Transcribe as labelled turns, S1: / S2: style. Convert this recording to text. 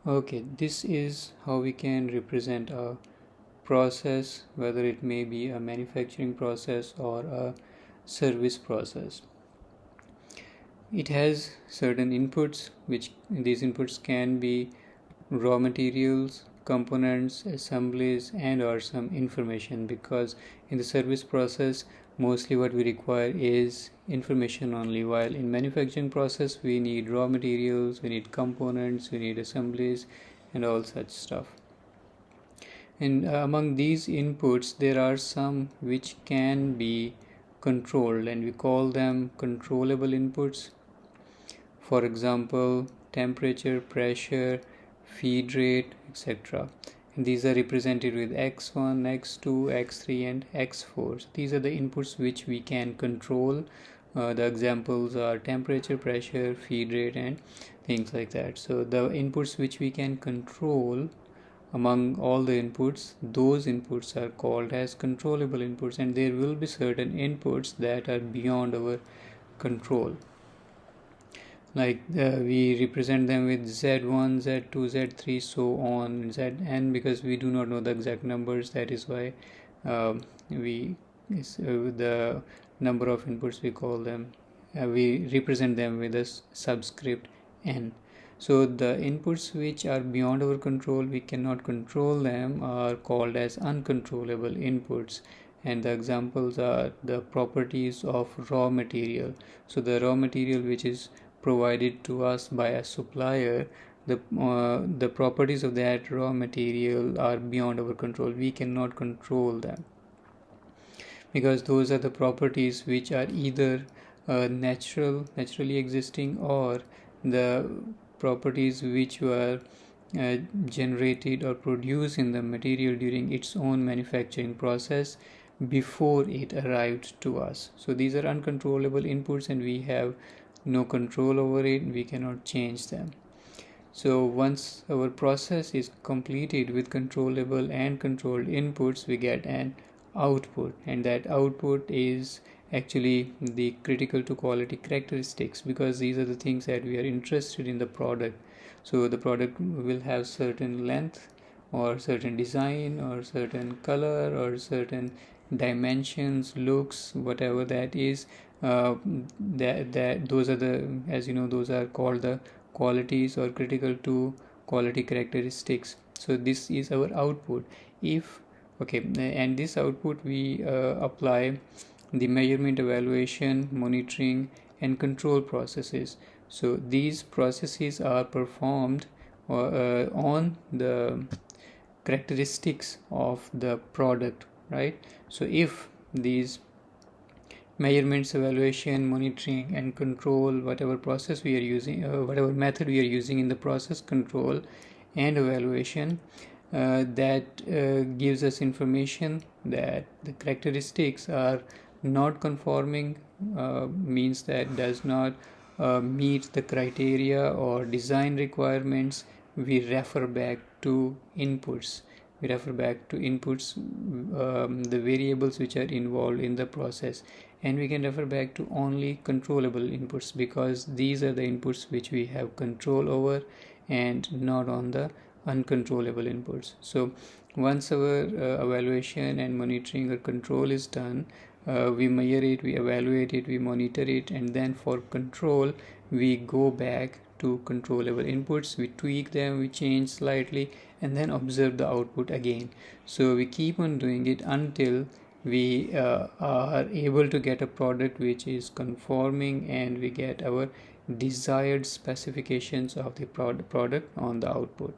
S1: Okay, this is how we can represent a process, whether it may be a manufacturing process or a service process. It has certain inputs, which these inputs can be raw materials, components, assemblies, and or some information, because in the service process mostly what we require is information only, while in manufacturing process we need raw materials, we need components, we need assemblies and all such stuff. And among these inputs there are some which can be controlled, and we call them controllable inputs. For example, temperature, pressure, feed rate, etc. And these are represented with x1, x2, x3 and x4. So these are the inputs which we can control. The examples are temperature, pressure, feed rate and things like that. So the inputs which we can control, among all the inputs, those inputs are called as controllable inputs, and there will be certain inputs that are beyond our control. Like we represent them with z1, z2, z3, so on, zn, because we do not know the exact numbers. That is why we the number of inputs we call them, we represent them with a subscript n. So the inputs which are beyond our control, we cannot control them, are called as uncontrollable inputs. And the examples are the properties of raw material. So the raw material which is provided to us by a supplier, the properties of that raw material are beyond our control. We cannot control them, because those are the properties which are either naturally existing, or the properties which were generated or produced in the material during its own manufacturing process before it arrived to us. So these are uncontrollable inputs and we have no control over it. We cannot change them. So once our process is completed with controllable and controlled inputs, we get an output, and that output is actually the critical to quality characteristics, because these are the things that we are interested in the product. So the product will have certain length or certain design or certain color or certain dimensions, looks, whatever that is. That those are the, as you know, those are called the qualities or critical to quality characteristics. So this is our output. If okay, and this output we apply the measurement, evaluation, monitoring and control processes. So these processes are performed on the characteristics of the product, right? So if these measurements, evaluation, monitoring and control, whatever process we are using, whatever method we are using in the process control and evaluation, that gives us information that the characteristics are not conforming, means that does not meet the criteria or design requirements, we refer back to inputs. The variables which are involved in the process, and we can refer back to only controllable inputs, because these are the inputs which we have control over and not on the uncontrollable inputs. So once our evaluation and monitoring or control is done, we measure it, we evaluate it, we monitor it, and then for control we go back to controllable inputs, we tweak them, we change slightly and then observe the output again. So we keep on doing it until we are able to get a product which is conforming and we get our desired specifications of the product on the output.